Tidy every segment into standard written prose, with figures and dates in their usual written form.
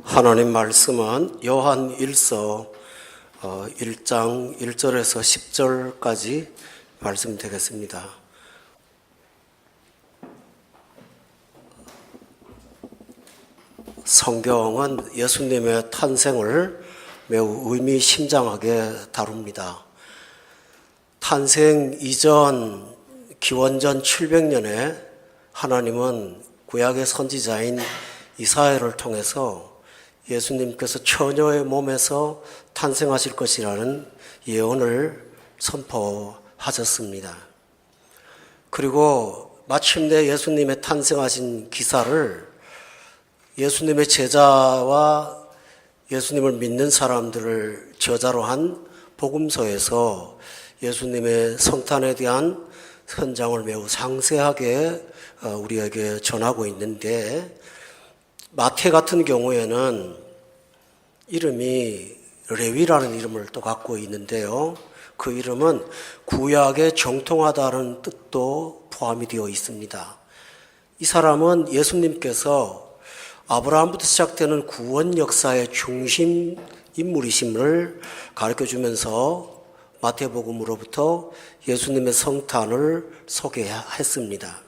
하나님 말씀은 요한 1서 1장 1절에서 10절까지 말씀되겠습니다. 성경은 예수님의 탄생을 매우 의미심장하게 다룹니다. 탄생 이전 기원전 700년에 하나님은 구약의 선지자인 이사야를 통해서 예수님께서 처녀의 몸에서 탄생하실 것이라는 예언을 선포하셨습니다. 그리고 마침내 예수님의 탄생하신 기사를 예수님의 제자와 예수님을 믿는 사람들을 저자로 한 복음서에서 예수님의 성탄에 대한 현장을 매우 상세하게 우리에게 전하고 있는데, 마태 같은 경우에는 이름이 레위라는 이름을 또 갖고 있는데요. 그 이름은 구약에 정통하다는 뜻도 포함이 되어 있습니다. 이 사람은 예수님께서 아브라함부터 시작되는 구원 역사의 중심 인물이심을 가르쳐주면서 마태복음으로부터 예수님의 성탄을 소개했습니다.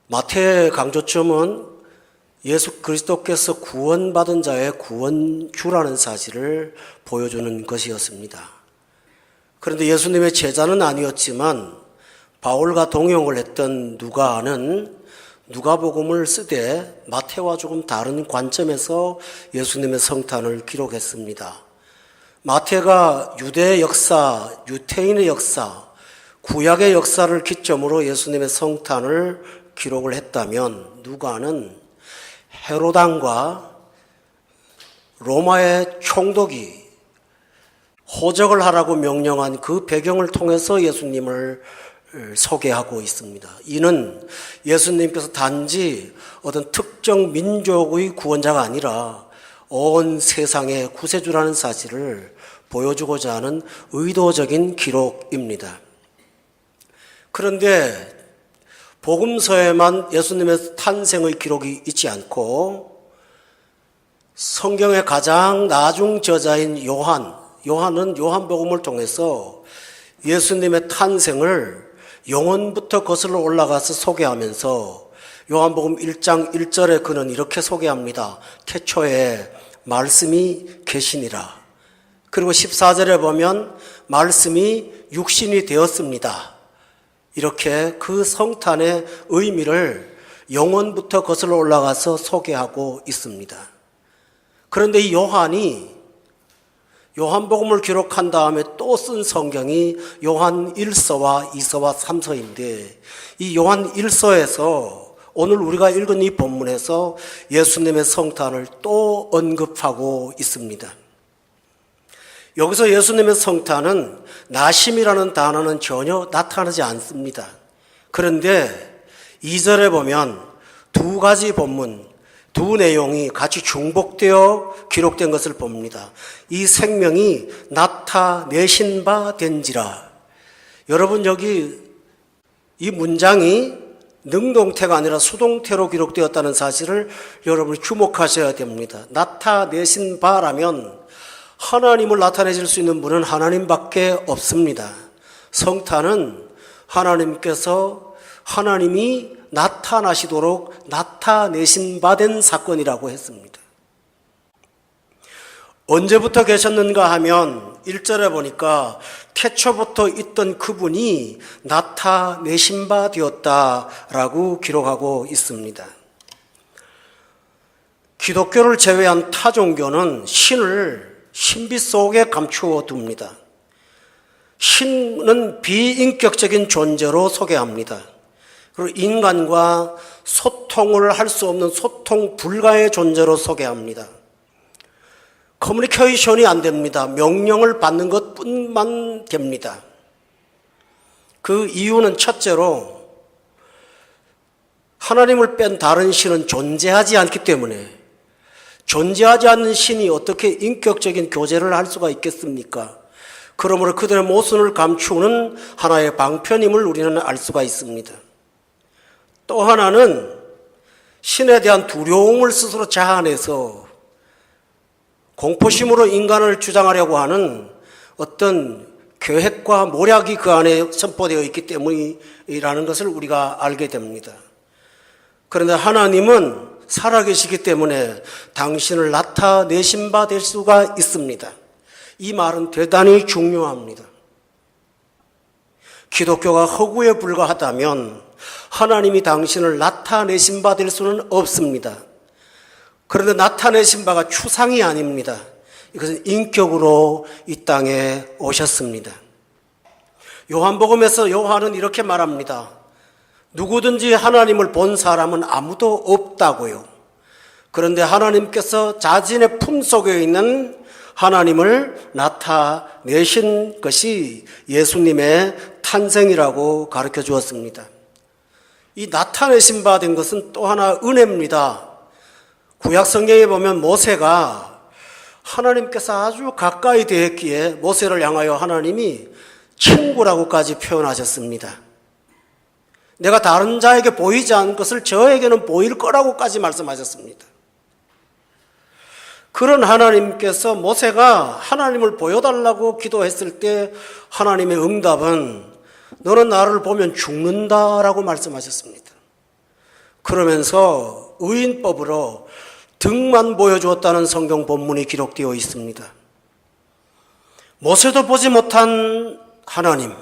마태의 강조점은 예수 그리스도께서 구원받은 자의 구원주라는 사실을 보여주는 것이었습니다. 그런데 예수님의 제자는 아니었지만 바울과 동행을 했던 누가는 누가복음을 쓰되 마태와 조금 다른 관점에서 예수님의 성탄을 기록했습니다. 마태가 유대의 역사, 유태인의 역사, 구약의 역사를 기점으로 예수님의 성탄을 기록을 했다면, 누가는 헤로당과 로마의 총독이 호적을 하라고 명령한 그 배경을 통해서 예수님을 소개하고 있습니다. 이는 예수님께서 단지 어떤 특정 민족의 구원자가 아니라 온 세상의 구세주라는 사실을 보여주고자 하는 의도적인 기록입니다. 그런데 복음서에만 예수님의 탄생의 기록이 있지 않고 성경의 가장 나중 저자인 요한은 요한복음을 통해서 예수님의 탄생을 영원부터 거슬러 올라가서 소개하면서 요한복음 1장 1절에 그는 이렇게 소개합니다. 태초에 말씀이 계시니라. 그리고 14절에 보면 말씀이 육신이 되었습니다. 이렇게 그 성탄의 의미를 영원부터 거슬러 올라가서 소개하고 있습니다. 그런데 이 요한이 요한복음을 기록한 다음에 또 쓴 성경이 요한 1서와 2서와 3서인데, 이 요한 1서에서 오늘 우리가 읽은 이 본문에서 예수님의 성탄을 또 언급하고 있습니다. 여기서 예수님의 성탄은 나심이라는 단어는 전혀 나타나지 않습니다. 그런데 2절에 보면 두 가지 본문, 두 내용이 같이 중복되어 기록된 것을 봅니다. 이 생명이 나타내신 바 된지라. 여러분, 여기 이 문장이 능동태가 아니라 수동태로 기록되었다는 사실을 여러분이 주목하셔야 됩니다. 나타내신 바라면 하나님을 나타내실 수 있는 분은 하나님밖에 없습니다. 성탄은 하나님이 나타나시도록 나타내신 바 된 사건이라고 했습니다. 언제부터 계셨는가 하면 1절에 보니까 태초부터 있던 그분이 나타내신 바 되었다라고 기록하고 있습니다. 기독교를 제외한 타 종교는 신을 신비 속에 감추어 둡니다. 신은 비인격적인 존재로 소개합니다. 그리고 인간과 소통을 할 수 없는 소통 불가의 존재로 소개합니다. 커뮤니케이션이 안 됩니다. 명령을 받는 것뿐만 됩니다. 그 이유는 첫째로 하나님을 뺀 다른 신은 존재하지 않기 때문에, 존재하지 않는 신이 어떻게 인격적인 교제를 할 수가 있겠습니까? 그러므로 그들의 모순을 감추는 하나의 방편임을 우리는 알 수가 있습니다. 또 하나는 신에 대한 두려움을 스스로 자아내서 공포심으로 인간을 주장하려고 하는 어떤 계획과 모략이 그 안에 선포되어 있기 때문이라는 것을 우리가 알게 됩니다. 그런데 하나님은 살아계시기 때문에 당신을 나타내신 바 될 수가 있습니다. 이 말은 대단히 중요합니다. 기독교가 허구에 불과하다면 하나님이 당신을 나타내신 바 될 수는 없습니다. 그런데 나타내신 바가 추상이 아닙니다. 이것은 인격으로 이 땅에 오셨습니다. 요한복음에서 요한은 이렇게 말합니다. 누구든지 하나님을 본 사람은 아무도 없다고요. 그런데 하나님께서 자신의 품속에 있는 하나님을 나타내신 것이 예수님의 탄생이라고 가르쳐 주었습니다. 이 나타내신 바 된 것은 또 하나 은혜입니다. 구약 성경에 보면 모세가 하나님께서 아주 가까이 대했기에 모세를 향하여 하나님이 친구라고까지 표현하셨습니다. 내가 다른 자에게 보이지 않은 것을 저에게는 보일 거라고까지 말씀하셨습니다. 그런 하나님께서 모세가 하나님을 보여달라고 기도했을 때 하나님의 응답은 너는 나를 보면 죽는다라고 말씀하셨습니다. 그러면서 의인법으로 등만 보여주었다는 성경 본문이 기록되어 있습니다. 모세도 보지 못한 하나님,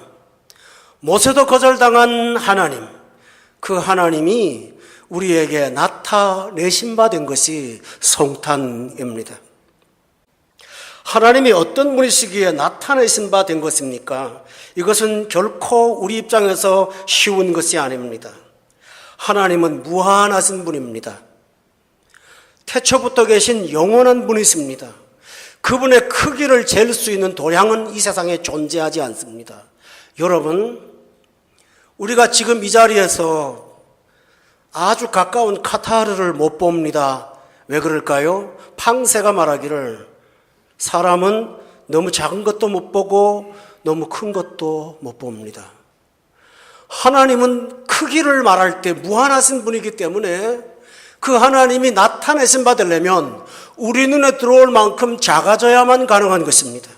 모세도 거절당한 하나님, 그 하나님이 우리에게 나타내신 바 된 것이 성탄입니다. 하나님이 어떤 분이시기에 나타내신 바 된 것입니까? 이것은 결코 우리 입장에서 쉬운 것이 아닙니다. 하나님은 무한하신 분입니다. 태초부터 계신 영원한 분이십니다. 그분의 크기를 잴 수 있는 도량은 이 세상에 존재하지 않습니다. 여러분, 우리가 지금 이 자리에서 아주 가까운 카타르를 못 봅니다. 왜 그럴까요? 팡세가 말하기를 사람은 너무 작은 것도 못 보고 너무 큰 것도 못 봅니다. 하나님은 크기를 말할 때 무한하신 분이기 때문에 그 하나님이 나타내신 바 되려면 우리 눈에 들어올 만큼 작아져야만 가능한 것입니다.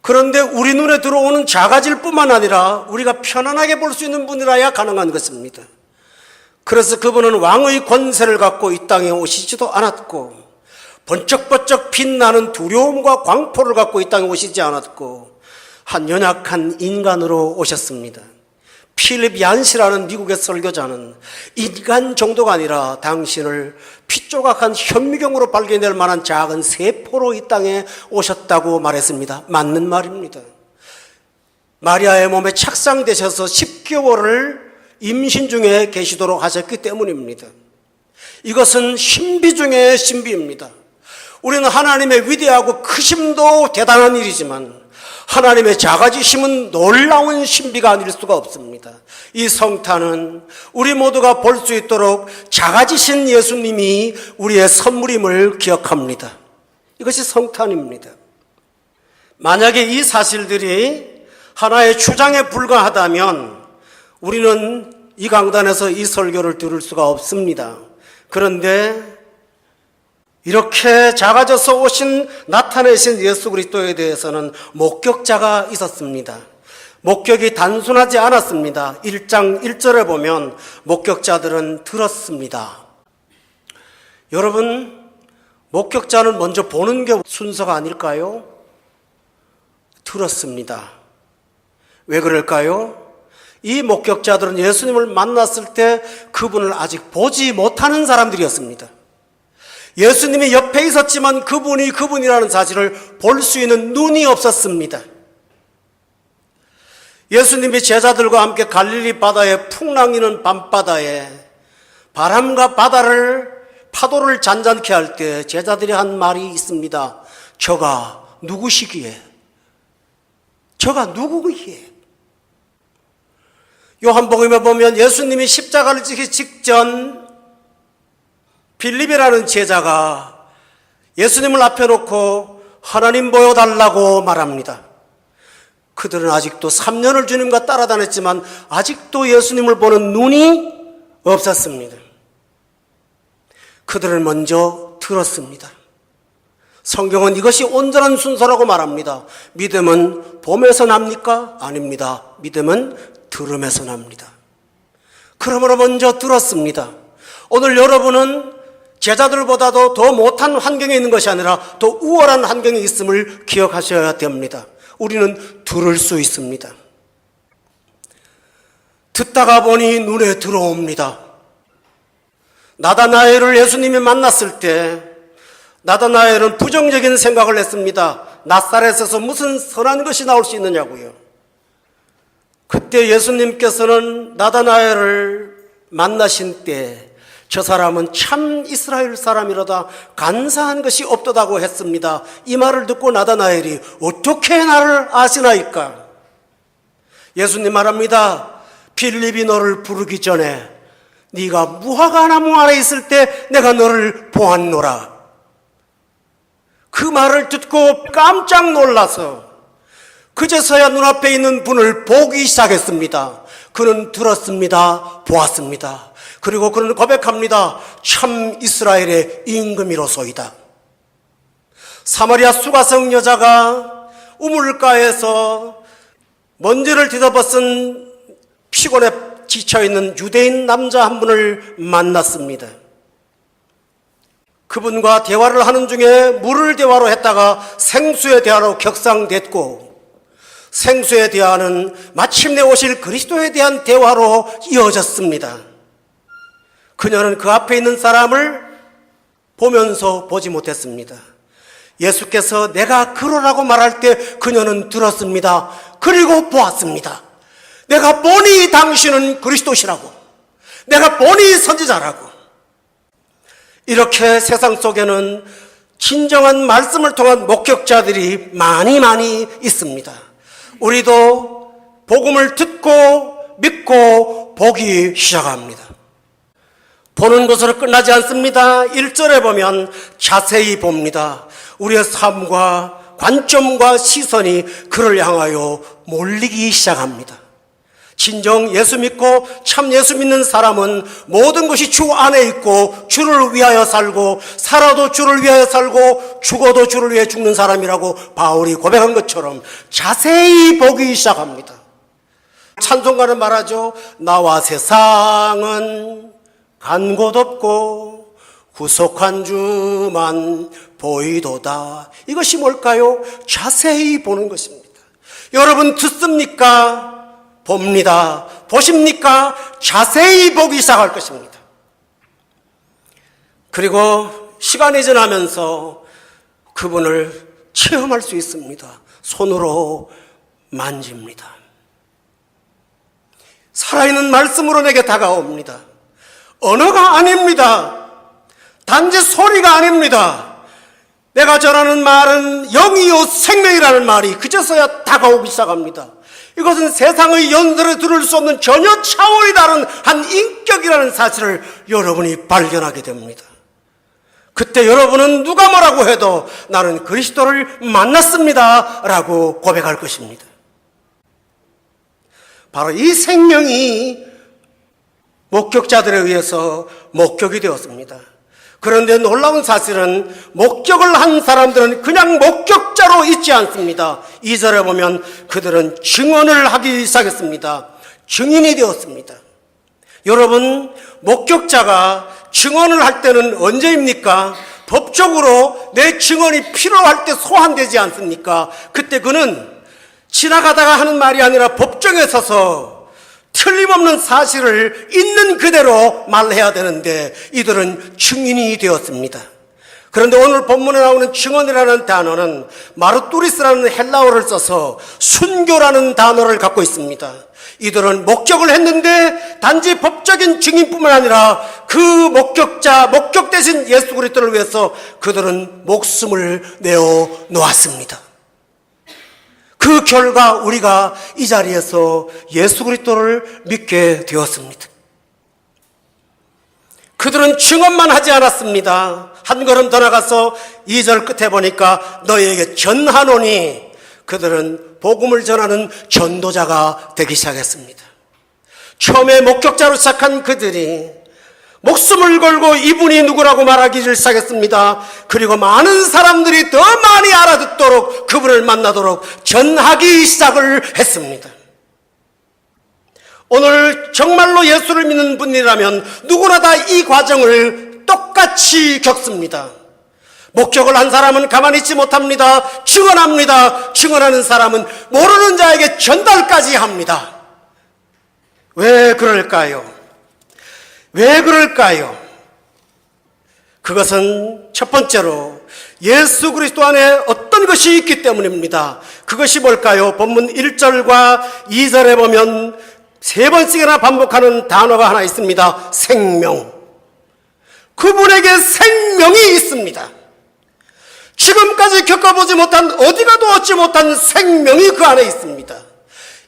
그런데 우리 눈에 들어오는 작아질 뿐만 아니라 우리가 편안하게 볼 수 있는 분이라야 가능한 것입니다. 그래서 그분은 왕의 권세를 갖고 이 땅에 오시지도 않았고 번쩍번쩍 빛나는 두려움과 광포를 갖고 이 땅에 오시지 않았고 한 연약한 인간으로 오셨습니다. 필립 얀시라는 미국의 설교자는 인간 정도가 아니라 당신을 피조각한 현미경으로 발견될 만한 작은 세포로 이 땅에 오셨다고 말했습니다. 맞는 말입니다. 마리아의 몸에 착상되셔서 10개월을 임신 중에 계시도록 하셨기 때문입니다. 이것은 신비 중에 신비입니다. 우리는 하나님의 위대하고 크심도 대단한 일이지만 하나님의 작아지심은 놀라운 신비가 아닐 수가 없습니다. 이 성탄은 우리 모두가 볼 수 있도록 작아지신 예수님이 우리의 선물임을 기억합니다. 이것이 성탄입니다. 만약에 이 사실들이 하나의 주장에 불과하다면 우리는 이 강단에서 이 설교를 들을 수가 없습니다. 그런데 이렇게 작아져서 오신 나타내신 예수 그리스도에 대해서는 목격자가 있었습니다. 목격이 단순하지 않았습니다. 1장 1절에 보면 목격자들은 들었습니다. 여러분, 목격자는 먼저 보는 게 순서가 아닐까요? 들었습니다. 왜 그럴까요? 이 목격자들은 예수님을 만났을 때 그분을 아직 보지 못하는 사람들이었습니다. 예수님이 옆에 있었지만 그분이 그분이라는 사실을 볼 수 있는 눈이 없었습니다. 예수님이 제자들과 함께 갈릴리 바다의 풍랑이는 밤바다에 바람과 파도를 잔잔케 할 때 제자들이 한 말이 있습니다. 저가 누구시기에? 저가 누구기에? 요한복음에 보면 예수님이 십자가를 지기 직전 빌립이라는 제자가 예수님을 앞에 놓고 하나님 보여달라고 말합니다. 그들은 아직도 3년을 주님과 따라다녔지만 아직도 예수님을 보는 눈이 없었습니다. 그들을 먼저 들었습니다. 성경은 이것이 온전한 순서라고 말합니다. 믿음은 봄에서 납니까? 아닙니다. 믿음은 들음에서 납니다. 그러므로 먼저 들었습니다. 오늘 여러분은 제자들보다도 더 못한 환경에 있는 것이 아니라 더 우월한 환경에 있음을 기억하셔야 됩니다. 우리는 들을 수 있습니다. 듣다가 보니 눈에 들어옵니다. 나다나엘을 예수님이 만났을 때 나다나엘은 부정적인 생각을 했습니다. 나사렛에서 무슨 선한 것이 나올 수 있느냐고요. 그때 예수님께서는 나다나엘을 만나신 때 저 사람은 참 이스라엘 사람이로다 간사한 것이 없도다고 했습니다. 이 말을 듣고 나다나엘이 어떻게 나를 아시나이까? 예수님 말합니다. 빌립이 너를 부르기 전에 네가 무화과 나무 아래 있을 때 내가 너를 보았노라. 그 말을 듣고 깜짝 놀라서 그제서야 눈앞에 있는 분을 보기 시작했습니다. 그는 들었습니다. 보았습니다. 그리고 그는 고백합니다. 참 이스라엘의 임금이로소이다. 사마리아 수가성 여자가 우물가에서 먼지를 뒤덮어쓴 피곤에 지쳐있는 유대인 남자 한 분을 만났습니다. 그분과 대화를 하는 중에 물을 대화로 했다가 생수의 대화로 격상됐고 생수의 대화는 마침내 오실 그리스도에 대한 대화로 이어졌습니다. 그녀는 그 앞에 있는 사람을 보면서 보지 못했습니다. 예수께서 내가 그러라고 말할 때 그녀는 들었습니다. 그리고 보았습니다. 내가 보니 당신은 그리스도시라고, 내가 보니 선지자라고. 이렇게 세상 속에는 진정한 말씀을 통한 목격자들이 많이 있습니다. 우리도 복음을 듣고 믿고 보기 시작합니다. 보는 것으로 끝나지 않습니다. 1절에 보면 자세히 봅니다. 우리의 삶과 관점과 시선이 그를 향하여 몰리기 시작합니다. 진정 예수 믿고 참 예수 믿는 사람은 모든 것이 주 안에 있고 주를 위하여 살고 살아도 주를 위하여 살고 죽어도 주를 위해 죽는 사람이라고 바울이 고백한 것처럼 자세히 보기 시작합니다. 찬송가는 말하죠. 나와 세상은 간 곳 없고 구속한 주만 보이도다. 이것이 뭘까요? 자세히 보는 것입니다. 여러분 듣습니까? 봅니다. 보십니까? 자세히 보기 시작할 것입니다. 그리고 시간이 지나면서 그분을 체험할 수 있습니다. 손으로 만집니다. 살아있는 말씀으로 내게 다가옵니다. 언어가 아닙니다. 단지 소리가 아닙니다. 내가 전하는 말은 영이요 생명이라는 말이 그제서야 다가오기 시작합니다. 이것은 세상의 연설에 들을 수 없는 전혀 차원이 다른 한 인격이라는 사실을 여러분이 발견하게 됩니다. 그때 여러분은 누가 뭐라고 해도 나는 그리스도를 만났습니다 라고 고백할 것입니다. 바로 이 생명이 목격자들에 의해서 목격이 되었습니다. 그런데 놀라운 사실은 목격을 한 사람들은 그냥 목격자로 있지 않습니다. 2절에 보면 그들은 증언을 하기 시작했습니다. 증인이 되었습니다. 여러분, 목격자가 증언을 할 때는 언제입니까? 법적으로 내 증언이 필요할 때 소환되지 않습니까? 그때 그는 지나가다가 하는 말이 아니라 법정에 서서 틀림없는 사실을 있는 그대로 말해야 되는데 이들은 증인이 되었습니다. 그런데 오늘 본문에 나오는 증언이라는 단어는 마르투리스라는 헬라어를 써서 순교라는 단어를 갖고 있습니다. 이들은 목격을 했는데 단지 법적인 증인뿐만 아니라 그 목격 대신 예수 그리스도를 위해서 그들은 목숨을 내어 놓았습니다. 그 결과 우리가 이 자리에서 예수 그리스도를 믿게 되었습니다. 그들은 증언만 하지 않았습니다. 한 걸음 더 나가서 2절 끝에 보니까 너희에게 전하노니 그들은 복음을 전하는 전도자가 되기 시작했습니다. 처음에 목격자로 시작한 그들이 목숨을 걸고 이분이 누구라고 말하기를 시작했습니다. 그리고 많은 사람들이 더 많이 알아듣도록 그분을 만나도록 전하기 시작을 했습니다. 오늘 정말로 예수를 믿는 분이라면 누구나 다 이 과정을 똑같이 겪습니다. 목격을 한 사람은 가만히 있지 못합니다. 증언합니다. 증언하는 사람은 모르는 자에게 전달까지 합니다. 왜 그럴까요? 왜 그럴까요? 그것은 첫 번째로 예수 그리스도 안에 어떤 것이 있기 때문입니다. 그것이 뭘까요? 본문 1절과 2절에 보면 세 번씩이나 반복하는 단어가 하나 있습니다. 생명. 그분에게 생명이 있습니다. 지금까지 겪어보지 못한, 어디 가도 얻지 못한 생명이 그 안에 있습니다.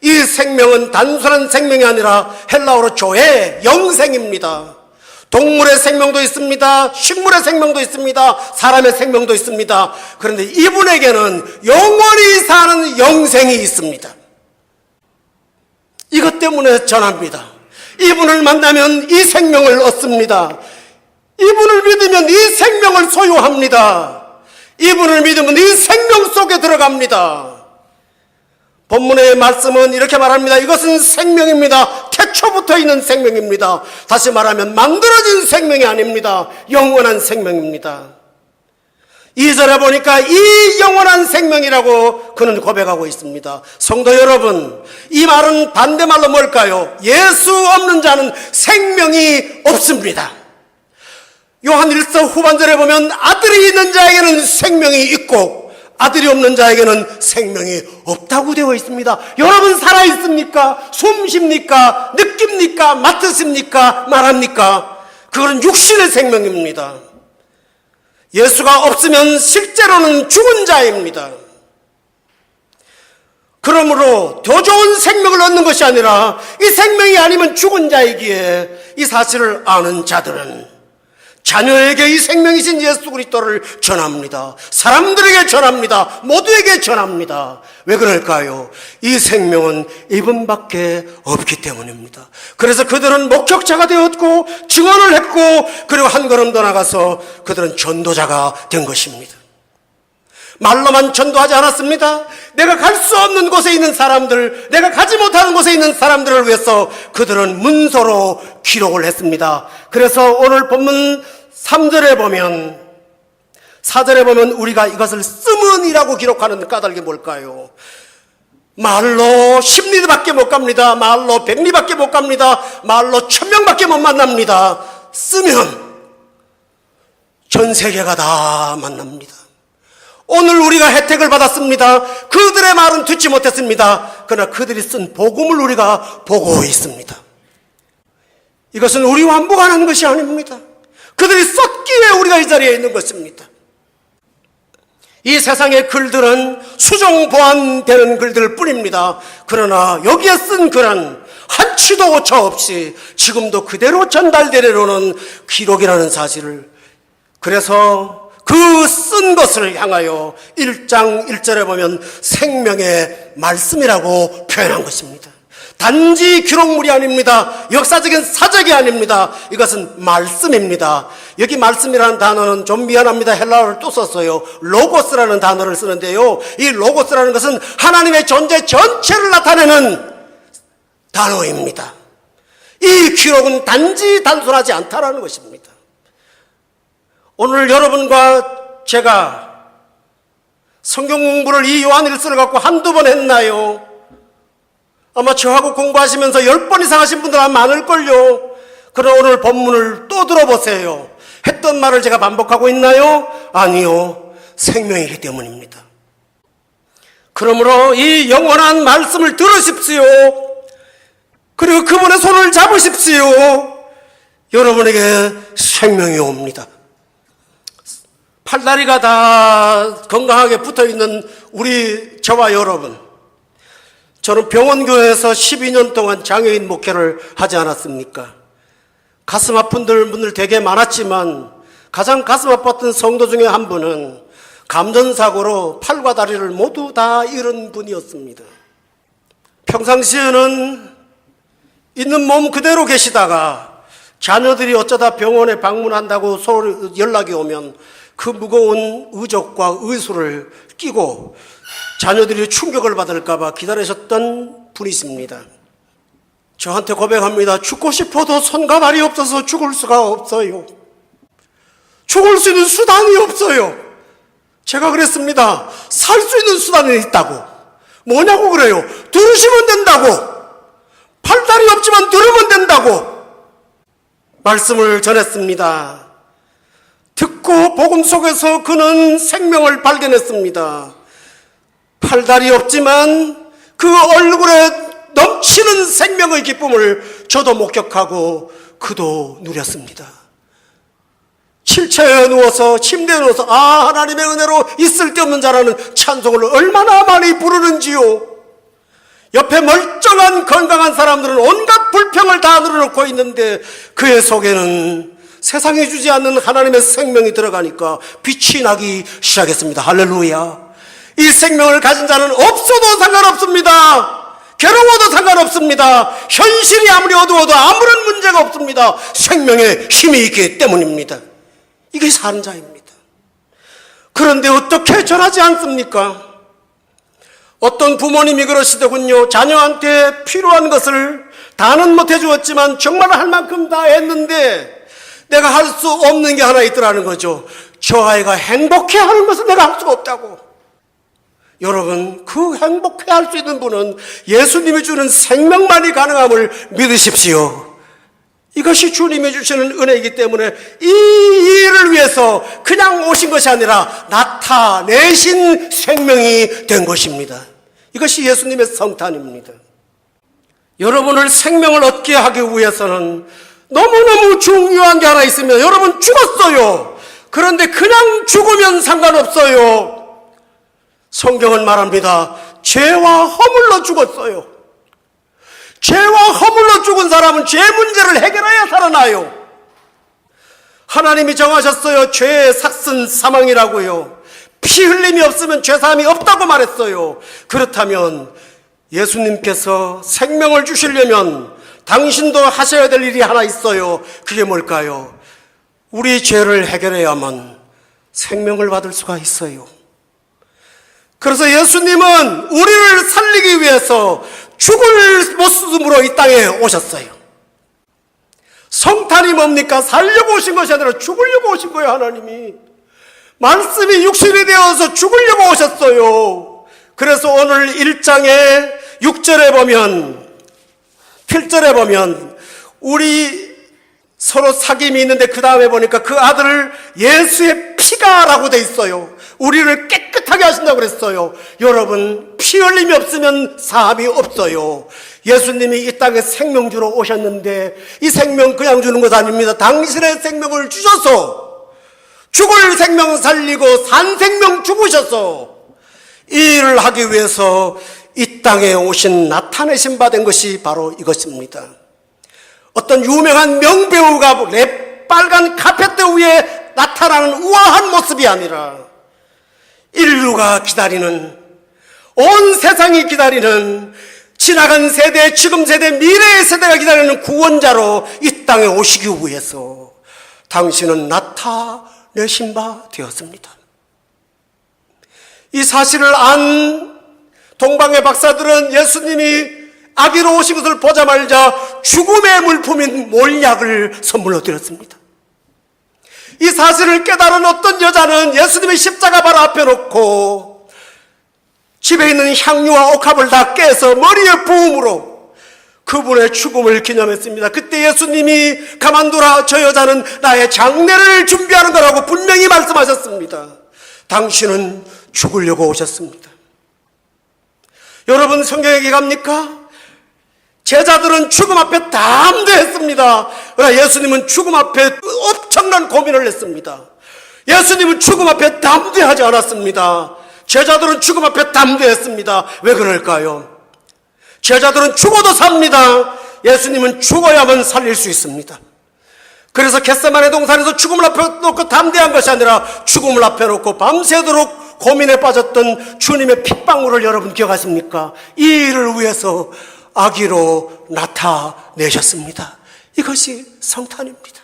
이 생명은 단순한 생명이 아니라 헬라어로 조에, 영생입니다. 동물의 생명도 있습니다. 식물의 생명도 있습니다. 사람의 생명도 있습니다. 그런데 이분에게는 영원히 사는 영생이 있습니다. 이것 때문에 전합니다. 이분을 만나면 이 생명을 얻습니다. 이분을 믿으면 이 생명을 소유합니다. 이분을 믿으면 이 생명 속에 들어갑니다. 본문의 말씀은 이렇게 말합니다. 이것은 생명입니다. 태초부터 있는 생명입니다. 다시 말하면 만들어진 생명이 아닙니다. 영원한 생명입니다. 2절에 보니까 이 영원한 생명이라고 그는 고백하고 있습니다. 성도 여러분, 이 말은 반대말로 뭘까요? 예수 없는 자는 생명이 없습니다. 요한 1서 후반절에 보면 아들이 있는 자에게는 생명이 있고 아들이 없는 자에게는 생명이 없다고 되어 있습니다. 여러분 살아있습니까? 숨 쉽니까? 느낍니까? 맡으십니까? 말합니까? 그건 육신의 생명입니다. 예수가 없으면 실제로는 죽은 자입니다. 그러므로 더 좋은 생명을 얻는 것이 아니라 이 생명이 아니면 죽은 자이기에 이 사실을 아는 자들은 자녀에게 이 생명이신 예수 그리스도를 전합니다. 사람들에게 전합니다. 모두에게 전합니다. 왜 그럴까요? 이 생명은 이분밖에 없기 때문입니다. 그래서 그들은 목격자가 되었고 증언을 했고 그리고 한 걸음 더 나가서 그들은 전도자가 된 것입니다. 말로만 전도하지 않았습니다. 내가 갈 수 없는 곳에 있는 사람들, 내가 가지 못하는 곳에 있는 사람들을 위해서 그들은 문서로 기록을 했습니다. 그래서 오늘 본문 3절에 보면, 4절에 보면 우리가 이것을 쓰문이라고 기록하는 까닭이 뭘까요? 말로 10리밖에 못 갑니다. 말로 100리밖에 못 갑니다. 말로 1000명밖에 못 만납니다. 쓰면 전 세계가 다 만납니다. 오늘 우리가 혜택을 받았습니다. 그들의 말은 듣지 못했습니다. 그러나 그들이 쓴 복음을 우리가 보고 있습니다. 이것은 우리 완보가 하는 것이 아닙니다. 그들이 썼기에 우리가 이 자리에 있는 것입니다. 이 세상의 글들은 수정 보완되는 글들 뿐입니다. 그러나 여기에 쓴 글은 한치도 오차 없이 지금도 그대로 전달되려는 기록이라는 사실을, 그래서 그 쓴 것을 향하여 1장 1절에 보면 생명의 말씀이라고 표현한 것입니다. 단지 기록물이 아닙니다. 역사적인 사적이 아닙니다. 이것은 말씀입니다. 여기 말씀이라는 단어는 좀 미안합니다. 헬라어를 또 썼어요. 로고스라는 단어를 쓰는데요. 이 로고스라는 것은 하나님의 존재 전체를 나타내는 단어입니다. 이 기록은 단지 단순하지 않다라는 것입니다. 오늘 여러분과 제가 성경 공부를 이 요한 1서를 갖고 한두 번 했나요? 아마 저하고 공부하시면서 10번 이상 하신 분들 아마 많을걸요. 그럼 오늘 본문을 또 들어보세요. 했던 말을 제가 반복하고 있나요? 아니요. 생명이기 때문입니다. 그러므로 이 영원한 말씀을 들으십시오. 그리고 그분의 손을 잡으십시오. 여러분에게 생명이 옵니다. 팔다리가 다 건강하게 붙어있는 우리 저와 여러분, 저는 병원교회에서 12년 동안 장애인 목회를 하지 않았습니까? 가슴 아픈 분들 되게 많았지만 가장 가슴 아팠던 성도 중에 한 분은 감전사고로 팔과 다리를 모두 다 잃은 분이었습니다. 평상시에는 있는 몸 그대로 계시다가 자녀들이 어쩌다 병원에 방문한다고 연락이 오면 그 무거운 의족과 의수를 끼고 자녀들이 충격을 받을까 봐 기다리셨던 분이십니다. 저한테 고백합니다. 죽고 싶어도 손과 발이 없어서 죽을 수가 없어요. 죽을 수 있는 수단이 없어요. 제가 그랬습니다. 살 수 있는 수단이 있다고. 뭐냐고 그래요. 들으시면 된다고. 팔다리 없지만 들으면 된다고 말씀을 전했습니다. 듣고 복음 속에서 그는 생명을 발견했습니다. 팔다리 없지만 그 얼굴에 넘치는 생명의 기쁨을 저도 목격하고 그도 누렸습니다. 칠체에 누워서 침대에 누워서 하나님의 은혜로 있을 데 없는 자라는 찬송을 얼마나 많이 부르는지요. 옆에 멀쩡한 건강한 사람들은 온갖 불평을 다 늘어놓고 있는데 그의 속에는 세상이 주지 않는 하나님의 생명이 들어가니까 빛이 나기 시작했습니다. 할렐루야. 이 생명을 가진 자는 없어도 상관없습니다. 괴로워도 상관없습니다. 현실이 아무리 어두워도 아무런 문제가 없습니다. 생명에 힘이 있기 때문입니다. 이게 사는 자입니다. 그런데 어떻게 전하지 않습니까? 어떤 부모님이 그러시더군요. 자녀한테 필요한 것을 다는 못해 주었지만 정말 할 만큼 다 했는데 내가 할 수 없는 게 하나 있더라는 거죠. 저 아이가 행복해하는 것을 내가 할 수가 없다고. 여러분, 그 행복해할 수 있는 분은 예수님이 주는 생명만이 가능함을 믿으십시오. 이것이 주님이 주시는 은혜이기 때문에 이 일을 위해서 그냥 오신 것이 아니라 나타내신 생명이 된 것입니다. 이것이 예수님의 성탄입니다. 여러분을 생명을 얻게 하기 위해서는 너무너무 중요한 게 하나 있습니다. 여러분 죽었어요. 그런데 그냥 죽으면 상관없어요. 성경은 말합니다. 죄와 허물로 죽었어요. 죄와 허물로 죽은 사람은 죄 문제를 해결해야 살아나요. 하나님이 정하셨어요. 죄의 삭은 사망이라고요. 피 흘림이 없으면 죄사함이 없다고 말했어요. 그렇다면 예수님께서 생명을 주시려면 당신도 하셔야 될 일이 하나 있어요. 그게 뭘까요? 우리 죄를 해결해야만 생명을 받을 수가 있어요. 그래서 예수님은 우리를 살리기 위해서 죽을 모습으로 이 땅에 오셨어요. 성탄이 뭡니까? 살려고 오신 것이 아니라 죽으려고 오신 거예요. 하나님이 말씀이 육신이 되어서 죽으려고 오셨어요. 그래서 오늘 1장에 6절에 보면 7절에 보면 우리 서로 사귐이 있는데 그 다음에 보니까 그 아들을 예수의 피가 라고 돼 있어요. 우리를 깨끗하게 하신다고 그랬어요. 여러분, 피 흘림이 없으면 사함이 없어요. 예수님이 이 땅에 생명 주러 오셨는데 이 생명 그냥 주는 것 아닙니다. 당신의 생명을 주셔서 죽을 생명 살리고 산 생명 죽으셔서 이 일을 하기 위해서 이 땅에 오신 나타내신 바 된 것이 바로 이것입니다. 어떤 유명한 명배우가 빨간 카페트 위에 나타나는 우아한 모습이 아니라 인류가 기다리는, 온 세상이 기다리는, 지나간 세대, 지금 세대, 미래의 세대가 기다리는 구원자로 이 땅에 오시기 위해서 당신은 나타내신 바 되었습니다. 이 사실을 안 동방의 박사들은 예수님이 아기로 오신 것을 보자마자 죽음의 물품인 몰약을 선물로 드렸습니다. 이 사실을 깨달은 어떤 여자는 예수님의 십자가 바로 앞에 놓고 집에 있는 향유와 옥합을 다 깨서 머리에 부음으로 그분의 죽음을 기념했습니다. 그때 예수님이 가만두라, 저 여자는 나의 장례를 준비하는 거라고 분명히 말씀하셨습니다. 당신은 죽으려고 오셨습니다. 여러분, 성경에 기갑니까? 제자들은 죽음 앞에 담대했습니다. 그러나 예수님은 죽음 앞에 엄청난 고민을 했습니다. 예수님은 죽음 앞에 담대하지 않았습니다. 제자들은 죽음 앞에 담대했습니다. 왜 그럴까요? 제자들은 죽어도 삽니다. 예수님은 죽어야만 살릴 수 있습니다. 그래서 겟세마네 동산에서 죽음을 앞에 놓고 담대한 것이 아니라 죽음을 앞에 놓고 밤새도록 고민에 빠졌던 주님의 핏방울을 여러분 기억하십니까? 이 일을 위해서 아기로 나타내셨습니다. 이것이 성탄입니다.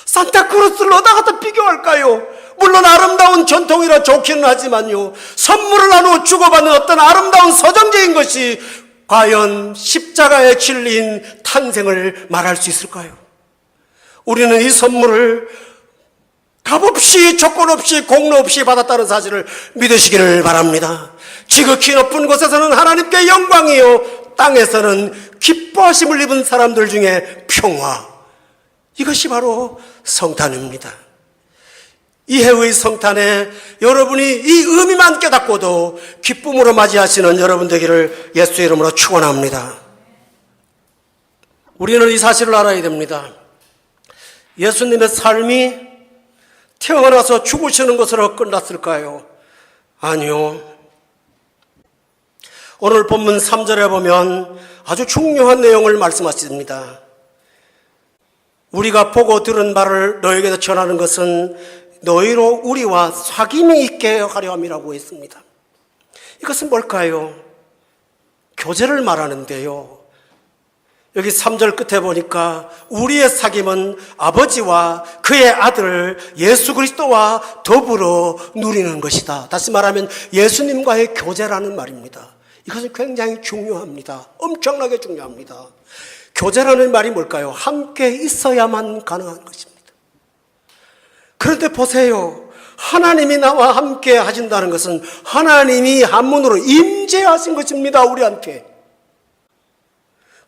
산타크로스를 어디다 갖다 비교할까요? 물론 아름다운 전통이라 좋기는 하지만요, 선물을 나누어 주고받는 어떤 아름다운 서정적인 것이 과연 십자가의 진리인 탄생을 말할 수 있을까요? 우리는 이 선물을 값없이 조건 없이 공로 없이 받았다는 사실을 믿으시기를 바랍니다. 지극히 높은 곳에서는 하나님께 영광이요, 땅에서는 기뻐하심을 입은 사람들 중에 평화, 이것이 바로 성탄입니다. 이해의 성탄에 여러분이 이 의미만 깨닫고도 기쁨으로 맞이하시는 여러분 되기를 예수의 이름으로 축원합니다. 우리는 이 사실을 알아야 됩니다. 예수님의 삶이 태어나서 죽으시는 것으로 끝났을까요? 아니요. 오늘 본문 3절에 보면 아주 중요한 내용을 말씀하십니다. 우리가 보고 들은 말을 너에게도 전하는 것은 너희로 우리와 사귐이 있게 하려 함이라고 했습니다. 이것은 뭘까요? 교제를 말하는데요, 여기 3절 끝에 보니까 우리의 사귐은 아버지와 그의 아들 예수 그리스도와 더불어 누리는 것이다. 다시 말하면 예수님과의 교제라는 말입니다. 이것은 굉장히 중요합니다. 엄청나게 중요합니다. 교제라는 말이 뭘까요? 함께 있어야만 가능한 것입니다. 그런데 보세요. 하나님이 나와 함께 하신다는 것은 하나님이 한문으로 임재하신 것입니다, 우리한테.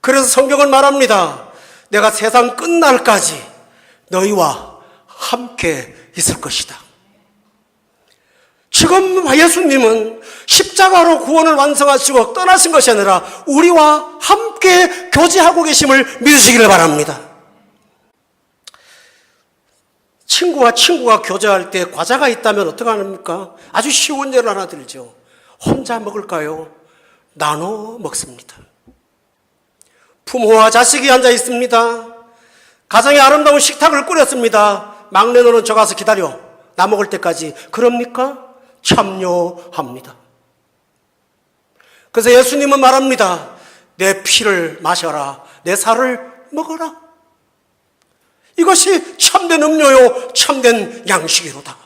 그래서 성경은 말합니다. 내가 세상 끝날까지 너희와 함께 있을 것이다. 지금 예수님은 십자가로 구원을 완성하시고 떠나신 것이 아니라 우리와 함께 교제하고 계심을 믿으시기를 바랍니다. 친구가 교제할 때 과자가 있다면 어떻게 합니까? 아주 쉬운 예를 하나 들죠. 혼자 먹을까요? 나눠 먹습니다. 부모와 자식이 앉아 있습니다. 가정의 아름다운 식탁을 꾸렸습니다. 막내노는 저 가서 기다려, 나 먹을 때까지. 그럽니까? 참여합니다. 그래서 예수님은 말합니다. 내 피를 마셔라, 내 살을 먹어라. 이것이 참된 음료요, 참된 양식이로다.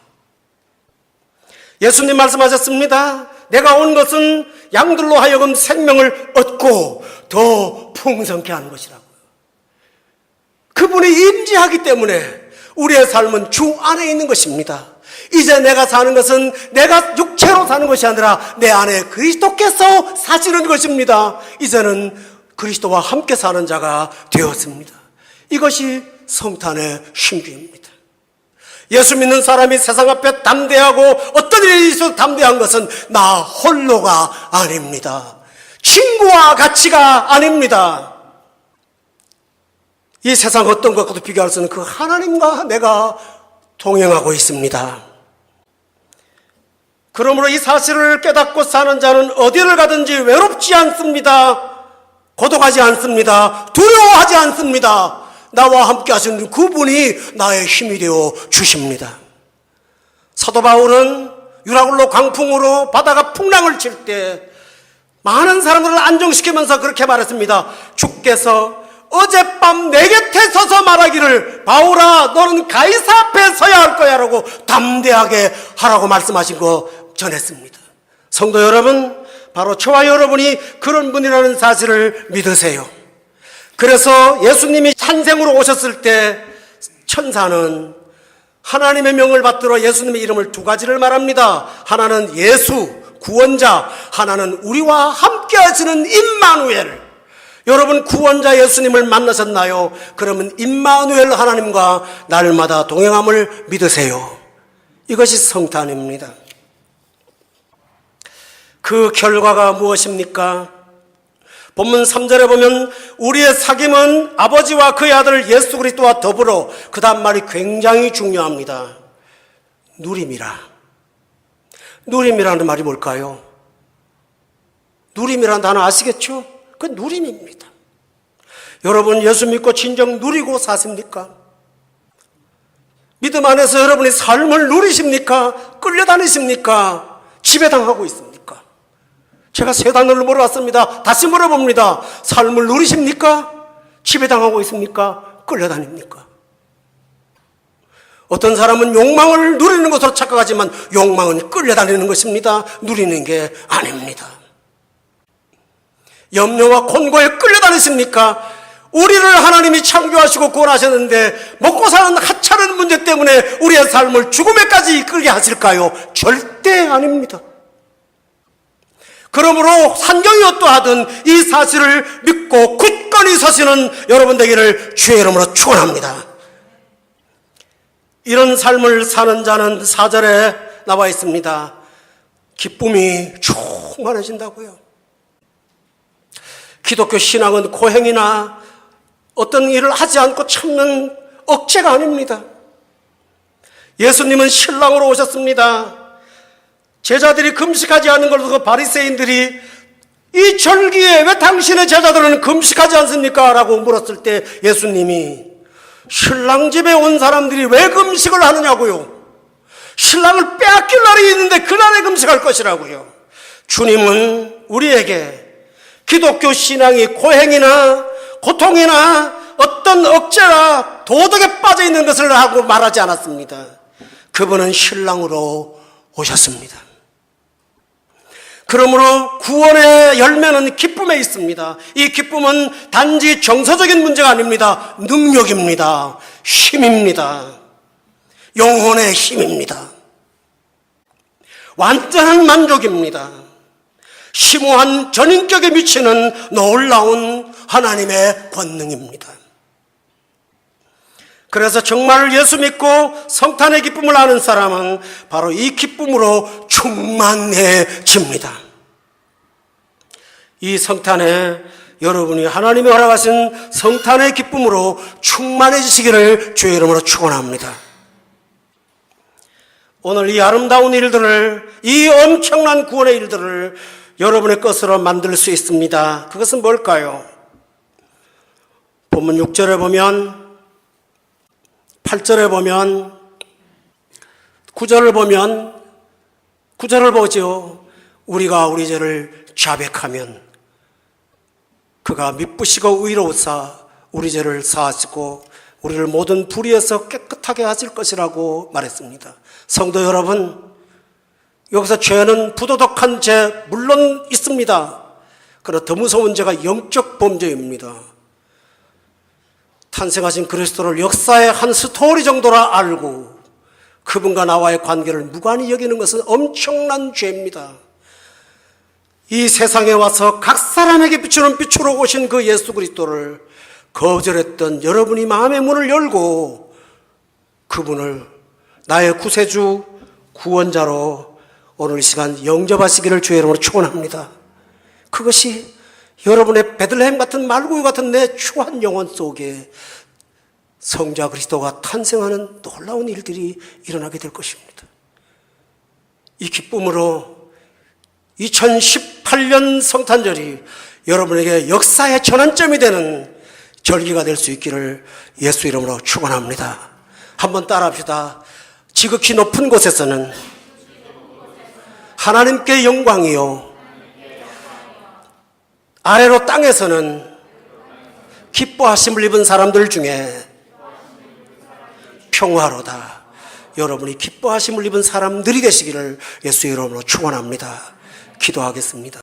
예수님 말씀하셨습니다. 내가 온 것은 양들로 하여금 생명을 얻고 더 풍성케 하는 것이라고요. 그분이 임재하기 때문에 우리의 삶은 주 안에 있는 것입니다. 이제 내가 사는 것은 내가 육체로 사는 것이 아니라 내 안에 그리스도께서 사시는 것입니다. 이제는 그리스도와 함께 사는 자가 되었습니다. 이것이 성탄의 신비입니다. 예수 믿는 사람이 세상 앞에 담대하고 어떤 일이 있어도 담대한 것은 나 홀로가 아닙니다. 친구와 같이가 아닙니다. 이 세상 어떤 것과도 비교할 수 없는 그 하나님과 내가 동행하고 있습니다. 그러므로 이 사실을 깨닫고 사는 자는 어디를 가든지 외롭지 않습니다. 고독하지 않습니다. 두려워하지 않습니다. 나와 함께 하시는 그분이 나의 힘이 되어 주십니다. 사도 바울은 유라굴로 광풍으로 바다가 풍랑을 칠 때 많은 사람들을 안정시키면서 그렇게 말했습니다. 주께서 어젯밤 내 곁에 서서 말하기를 바울아 너는 가이사 앞에 서야 할 거야 라고 담대하게 하라고 말씀하신 거 전했습니다. 성도 여러분, 바로 저와 여러분이 그런 분이라는 사실을 믿으세요. 그래서 예수님이 탄생으로 오셨을 때 천사는 하나님의 명을 받들어 예수님의 이름을 두 가지를 말합니다. 하나는 예수, 구원자, 하나는 우리와 함께 하시는 임마누엘. 여러분 구원자 예수님을 만나셨나요? 그러면 임마누엘 하나님과 날마다 동행함을 믿으세요. 이것이 성탄입니다. 그 결과가 무엇입니까? 본문 3절에 보면 우리의 사귐은 아버지와 그의 아들 예수 그리스도와 더불어, 그 다음 말이 굉장히 중요합니다. 누림이라. 누림이라는 말이 뭘까요? 누림이라는 단어 아시겠죠? 그 누림입니다. 여러분 예수 믿고 진정 누리고 사십니까? 믿음 안에서 여러분이 삶을 누리십니까? 끌려다니십니까? 지배당하고 있습니까? 제가 세 단어를 물어봤습니다. 다시 물어봅니다. 삶을 누리십니까? 지배당하고 있습니까? 끌려다닙니까? 어떤 사람은 욕망을 누리는 것으로 착각하지만 욕망은 끌려다니는 것입니다. 누리는 게 아닙니다. 염려와 곤고에 끌려다녔습니까? 우리를 하나님이 창조하시고 구원하셨는데 먹고 사는 하찮은 문제 때문에 우리의 삶을 죽음에까지 이끌게 하실까요? 절대 아닙니다. 그러므로 환경이 어떠하든 이 사실을 믿고 굳건히 서시는 여러분 되기를 주의 이름으로 축원합니다. 이런 삶을 사는 자는 4절에 나와 있습니다. 기쁨이 충만해진다고요. 기독교 신앙은 고행이나 어떤 일을 하지 않고 참는 억제가 아닙니다. 예수님은 신랑으로 오셨습니다. 제자들이 금식하지 않는 걸로 그 바리새인들이 이 절기에 왜 당신의 제자들은 금식하지 않습니까? 라고 물었을 때 예수님이 신랑 집에 온 사람들이 왜 금식을 하느냐고요. 신랑을 빼앗길 날이 있는데 그날에 금식할 것이라고요. 주님은 우리에게 기독교 신앙이 고행이나 고통이나 어떤 억제나 도덕에 빠져 있는 것을 하고 말하지 않았습니다. 그분은 신랑으로 오셨습니다. 그러므로 구원의 열매는 기쁨에 있습니다. 이 기쁨은 단지 정서적인 문제가 아닙니다. 능력입니다. 힘입니다. 영혼의 힘입니다. 완전한 만족입니다. 심오한 전인격에 미치는 놀라운 하나님의 권능입니다. 그래서 정말 예수 믿고 성탄의 기쁨을 아는 사람은 바로 이 기쁨으로 충만해집니다. 이 성탄에 여러분이 하나님이 허락하신 성탄의 기쁨으로 충만해지시기를 주의 이름으로 축원합니다. 오늘 이 아름다운 일들을, 이 엄청난 구원의 일들을 여러분의 것으로 만들 수 있습니다. 그것은 뭘까요? 본문 6절에 보면, 8절에 보면, 9절을 보면, 9절을 보죠. 우리가 우리 죄를 자백하면 그가 미쁘시고 의로우사 우리 죄를 사하시고 우리를 모든 불의에서 깨끗하게 하실 것이라고 말했습니다. 성도 여러분, 여기서 죄는 부도덕한 죄 물론 있습니다. 그러나 더 무서운 죄가 영적 범죄입니다. 탄생하신 그리스도를 역사의 한 스토리 정도라 알고 그분과 나와의 관계를 무관히 여기는 것은 엄청난 죄입니다. 이 세상에 와서 각 사람에게 비추는 빛으로 오신 그 예수 그리스도를 거절했던 여러분이 마음의 문을 열고 그분을 나의 구세주, 구원자로 오늘 이 시간 영접하시기를 주의 이름으로 축원합니다. 그것이 여러분의 베들레헴 같은 말구유 같은 내 추한 영혼 속에 성자 그리스도가 탄생하는 놀라운 일들이 일어나게 될 것입니다. 이 기쁨으로 2018년 성탄절이 여러분에게 역사의 전환점이 되는 절기가 될 수 있기를 예수 이름으로 축원합니다. 한번 따라합시다. 지극히 높은 곳에서는 하나님께 영광이요, 아래로 땅에서는 기뻐하심을 입은 사람들 중에 평화로다. 여러분이 기뻐하심을 입은 사람들이 되시기를 예수 이름으로 축원합니다. 기도하겠습니다.